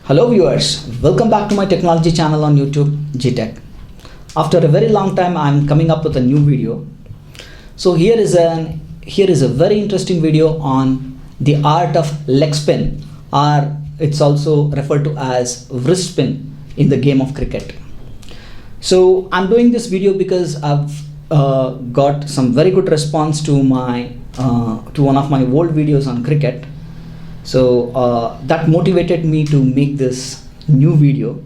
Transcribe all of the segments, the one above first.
Hello viewers, welcome back to my technology channel on YouTube, GTech. After a very long time I'm coming up with a new video. So here is a very interesting video on the art of leg spin, or it's also referred to as wrist spin in the game of cricket. So I'm doing this video because I've got some very good response to one of my old videos on cricket. So that motivated me to make this new video.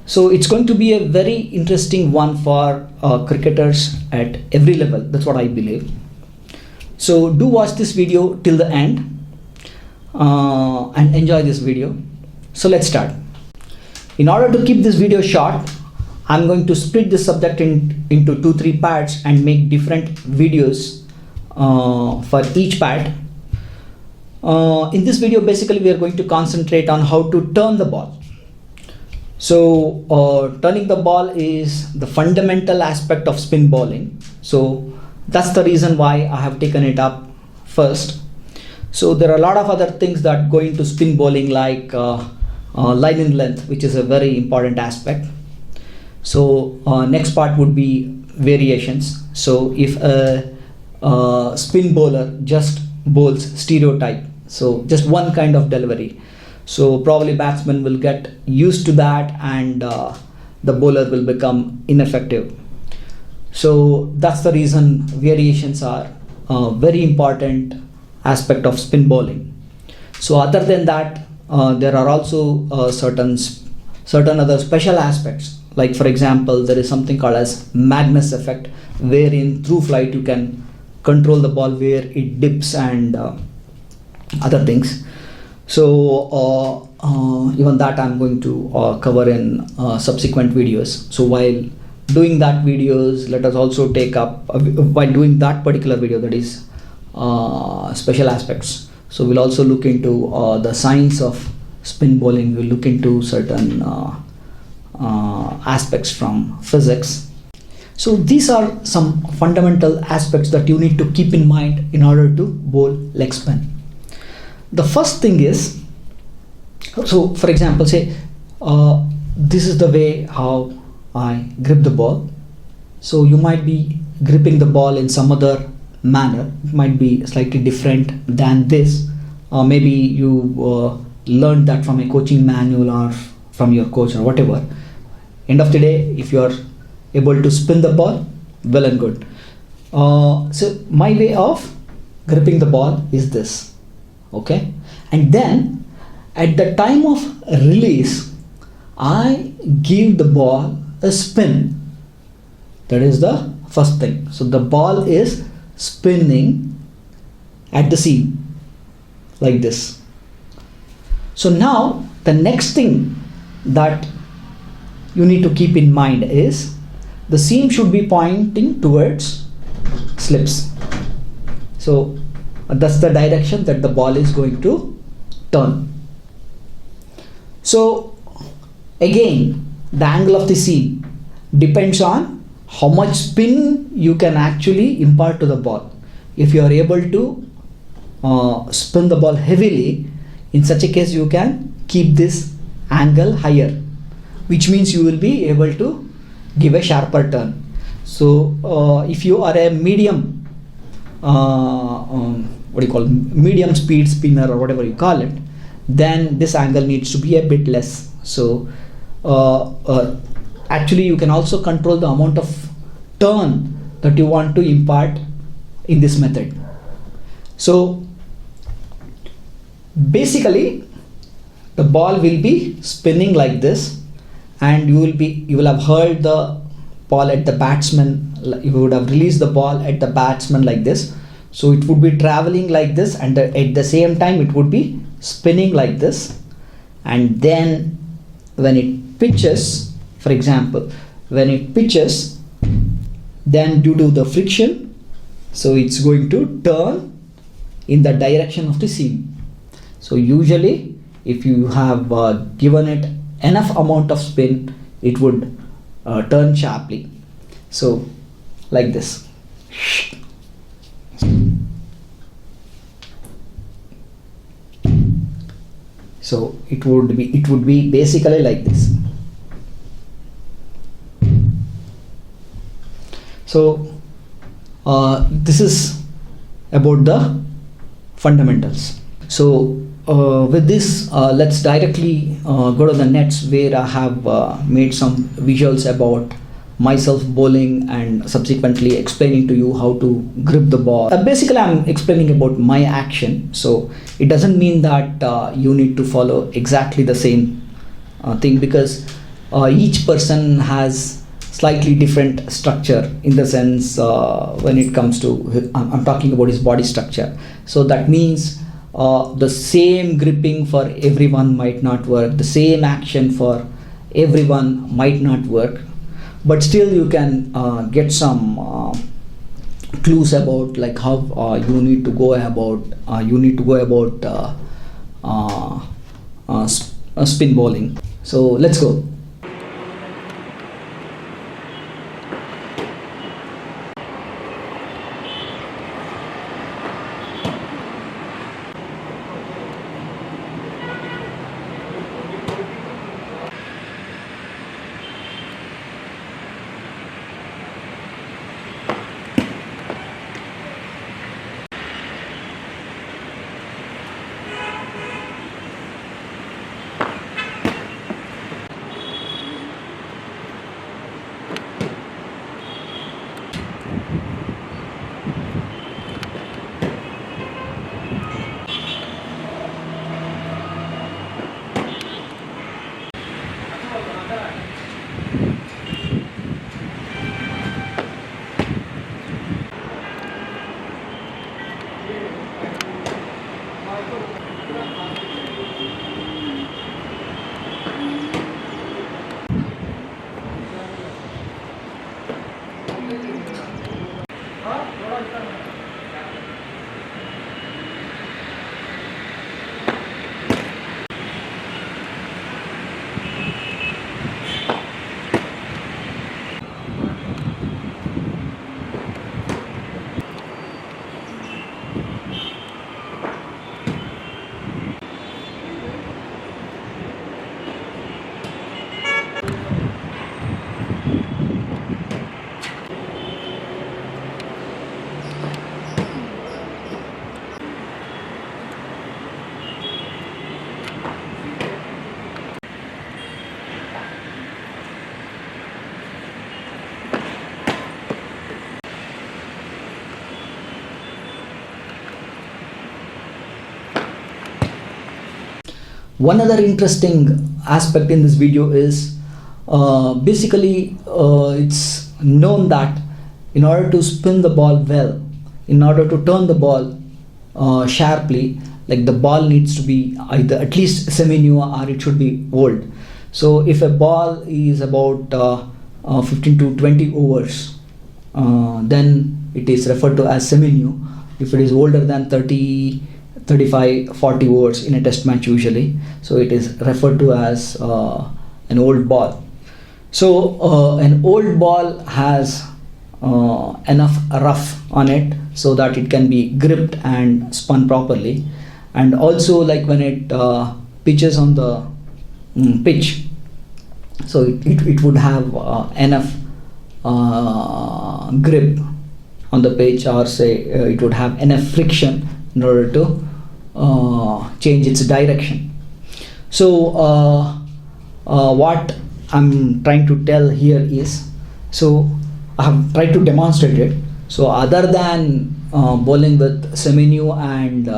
So it's going to be a very interesting one for cricketers at every level. That's what I believe. So do watch this video till the end and enjoy this video. So let's start. In order to keep this video short, I'm going to split this subject into 2-3 parts and make different videos for each part. In this video, basically we are going to concentrate on how to turn the ball. So turning the ball is the fundamental aspect of spin bowling. So that's the reason why I have taken it up first. So there are a lot of other things that go into spin bowling, like line in length, which is a very important aspect. So next part would be variations. So if a spin bowler just bowls stereotype, so just one kind of delivery, so probably batsmen will get used to that and the bowler will become ineffective. So that's the reason variations are a very important aspect of spin bowling. So other than that, there are also certain other special aspects, like for example there is something called as Magnus effect, wherein through flight you can control the ball where it dips and other things. So even that I'm going to cover in subsequent videos. So while doing that videos, let us also take up while doing that particular video, that is special aspects. So we'll also look into the science of spin bowling. We'll look into certain aspects from physics. So these are some fundamental aspects that you need to keep in mind in order to bowl leg spin. The first thing is, so for example, say this is the way how I grip the ball. So you might be gripping the ball in some other manner. It might be slightly different than this. Maybe you learned that from a coaching manual or from your coach or whatever. End of the day, if you are able to spin the ball, well and good. So my way of gripping the ball is this. Okay, and then at the time of release I give the ball a spin. That is the first thing. So the ball is spinning at the seam like this. So now the next thing that you need to keep in mind is the seam should be pointing towards slips. So that's the direction that the ball is going to turn. So again, the angle of the seam depends on how much spin you can actually impart to the ball. If you are able to spin the ball heavily, in such a case you can keep this angle higher, which means you will be able to give a sharper turn. So if you are a medium medium speed spinner or whatever you call it, then this angle needs to be a bit less. So actually you can also control the amount of turn that you want to impart in this method. So basically the ball will be spinning like this, and you will have hurled the ball at the batsman. You would have released the ball at the batsman like this. So it would be traveling like this, and at the same time it would be spinning like this. And then when it pitches, for example, when it pitches, then due to the friction, so it's going to turn in the direction of the seam. So usually if you have given it enough amount of spin, it would turn sharply. So like this. So it would be basically like this. So this is about the fundamentals. So with this, let's directly go to the nets, where I have made some visuals about myself bowling and subsequently explaining to you how to grip the ball. Basically, I'm explaining about my action. So it doesn't mean that you need to follow exactly the same thing, because each person has slightly different structure, in the sense when it comes to, I'm talking about his body structure. So that means the same gripping for everyone might not work, the same action for everyone might not work, but still you can get some clues about like how you need to go about spin bowling. So let's go. One other interesting aspect in this video is basically it's known that in order to spin the ball well, in order to turn the ball sharply, like the ball needs to be either at least semi-new or it should be old. So if a ball is about 15 to 20 overs, then it is referred to as semi-new. If it is older than 30, 35, 40 overs in a test match usually, so it is referred to as an old ball. So an old ball has enough rough on it so that it can be gripped and spun properly, and also like when it pitches on the pitch, so it would have enough grip on the pitch, or say it would have enough friction in order to change its direction. So what I'm trying to tell here is, so I have tried to demonstrate it. So other than bowling with semi-new and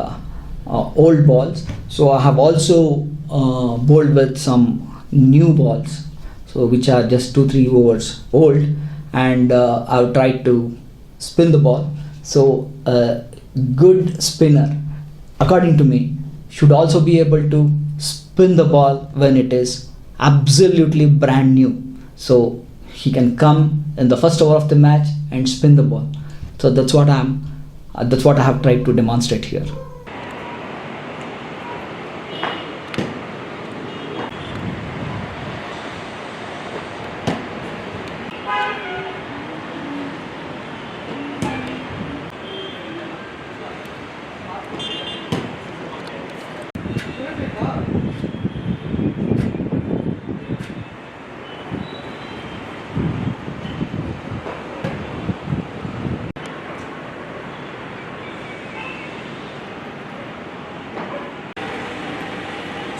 old balls, so I have also bowled with some new balls, so which are just 2-3 overs old, and I've tried to spin the ball. So a good spinner, according to me, should also be able to spin the ball when it is absolutely brand new. So he can come in the first over of the match and spin the ball. So that's what I have tried to demonstrate here.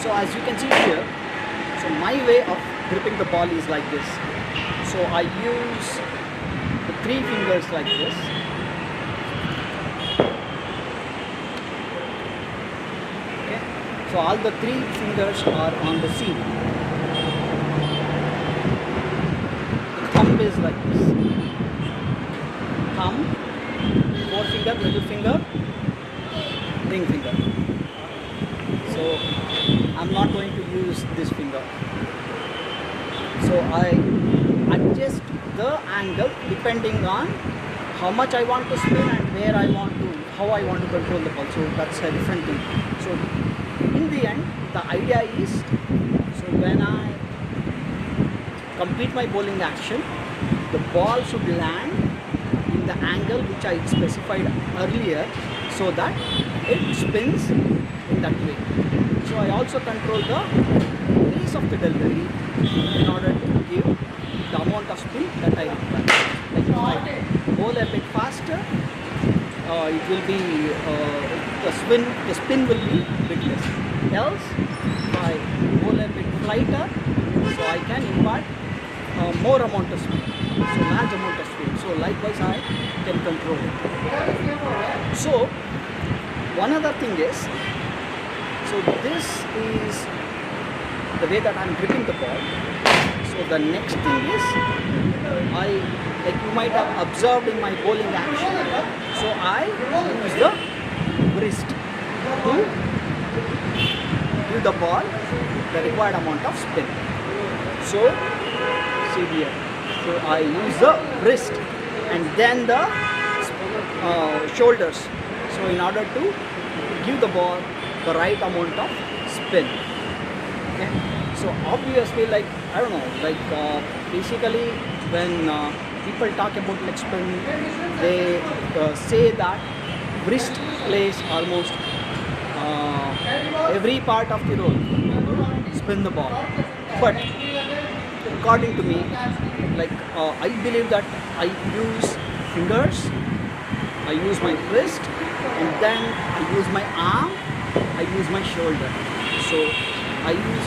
So as you can see here, so my way of gripping the ball is like this. So I use the 3 fingers like this. Okay. So all the 3 fingers are on the seat. The thumb is like this. Thumb, forefinger, middle finger, ring finger. So I'm not going to use this finger. So I adjust the angle depending on how much I want to spin and where I want to, how I want to control the ball. So that's a different thing. So in the end, the idea is, so when I complete my bowling action, the ball should land in the angle which I specified earlier, so that it spins in that way. So I also control the pace of the delivery in order to give the amount of spin that I require. Like if I bowl a bit faster, it will be the spin will be a bit less. Else, if I bowl a bit lighter, so I can impart more amount of spin, so large amount of spin. So likewise I can control it. So one other thing is, so this is the way that I'm gripping the ball. So the next thing is, like you might have observed in my bowling action, so I use the wrist to give the ball the required amount of spin. So see here, so I use the wrist and then the shoulders, so in order to give the ball the right amount of spin. Okay, so obviously, like I don't know, like basically when people talk about leg spin, they say that wrist plays almost every part of the role to spin the ball. But according to me, like I believe that I use fingers, I use my wrist, and then I use my arm, I use my shoulder. So I use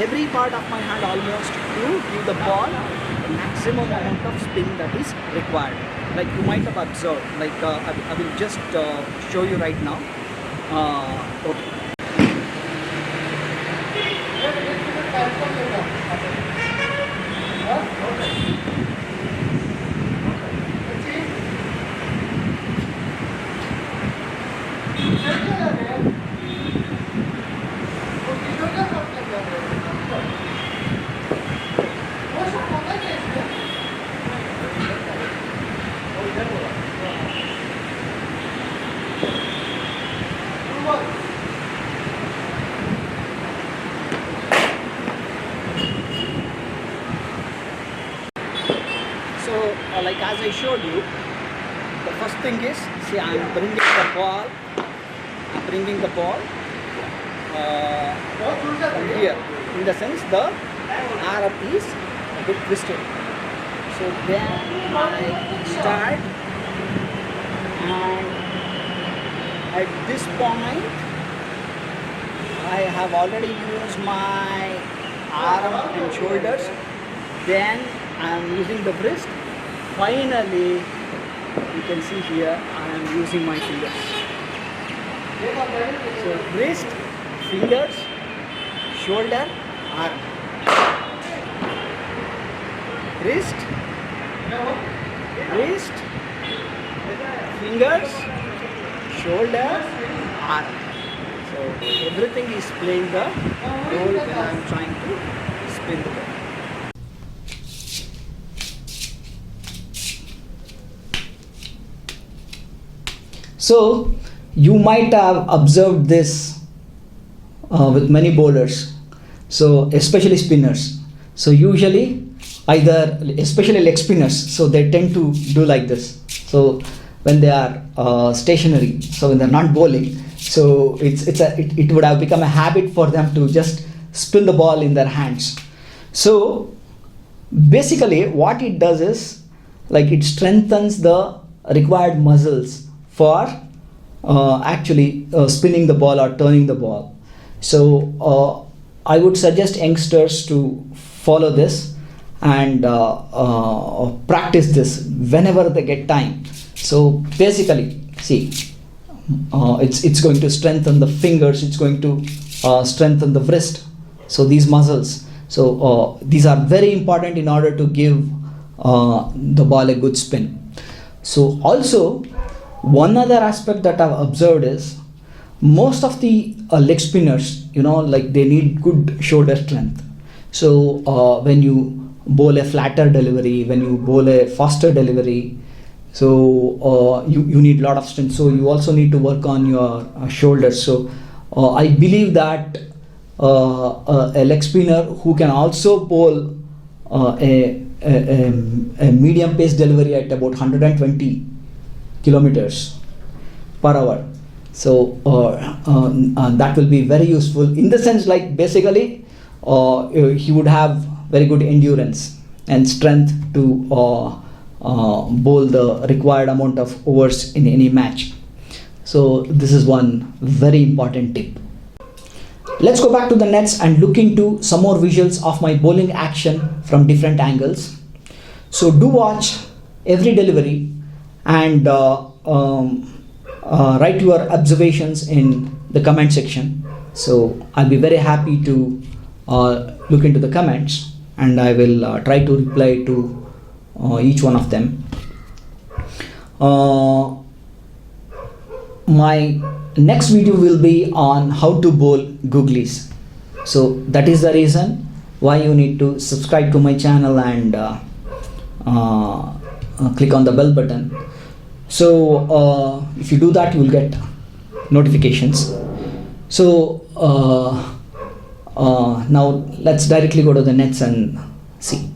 every part of my hand almost to give the ball the maximum amount of spin that is required. Like you might have observed, like I will just show you right now. Okay. So, like as I showed you, the first thing is, see, I'm bringing the ball from here. In the sense, the arm is a bit twisted. So then I start, and at this point, I have already used my arm and shoulders. Then I am using the wrist. Finally, you can see here I am using my fingers. So wrist, fingers, shoulder, arm. Wrist, fingers, shoulder, arm. So everything is playing the role when I am trying to spin the ball. So you might have observed this with many bowlers, so especially spinners. So usually especially leg spinners, so they tend to do like this. So when they are stationary, so when they're not bowling, so it would have become a habit for them to just spin the ball in their hands. So basically what it does is, like, it strengthens the required muscles for actually spinning the ball or turning the ball. So I would suggest youngsters to follow this and practice this whenever they get time. So basically, see, it's going to strengthen the fingers, it's going to strengthen the wrist, so these muscles. So these are very important in order to give the ball a good spin. So also, one other aspect that I've observed is most of the leg spinners, like they need good shoulder strength. So when you bowl a flatter delivery, when you bowl a faster delivery, so you need a lot of strength. So you also need to work on your shoulders. So I believe that a leg spinner who can also bowl a medium pace delivery at about 120 kilometers per hour, so that will be very useful in the sense, like basically he would have very good endurance and strength to bowl the required amount of overs in any match. So this is one very important tip. Let's go back to the nets and look into some more visuals of my bowling action from different angles. So do watch every delivery and write your observations in the comment section. So I'll be very happy to look into the comments, and I will try to reply to each one of them. My next video will be on how to bowl googlies. So that is the reason why you need to subscribe to my channel and click on the bell button. So if you do that, you will get notifications. So now let's directly go to the nets and see.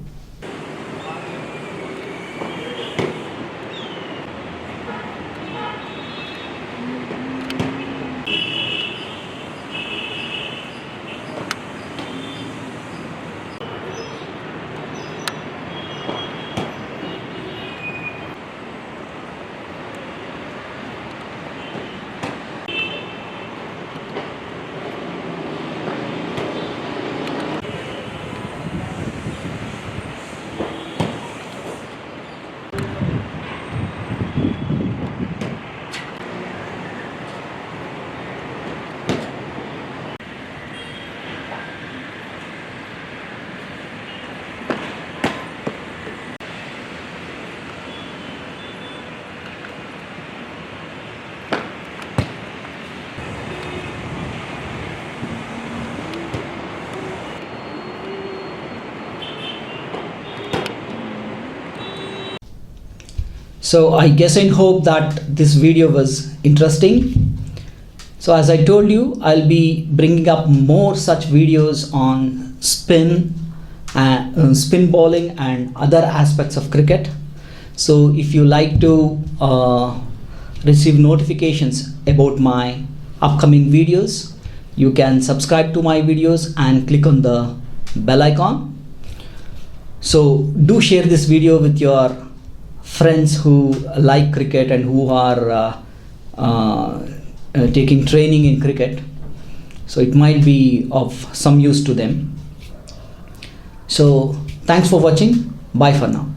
So I guess and hope that this video was interesting. So as I told you, I'll be bringing up more such videos on spin bowling and other aspects of cricket. So if you like to receive notifications about my upcoming videos, you can subscribe to my videos and click on the bell icon. So do share this video with your friends who like cricket and who are taking training in cricket, so it might be of some use to them. So thanks for watching. Bye for now.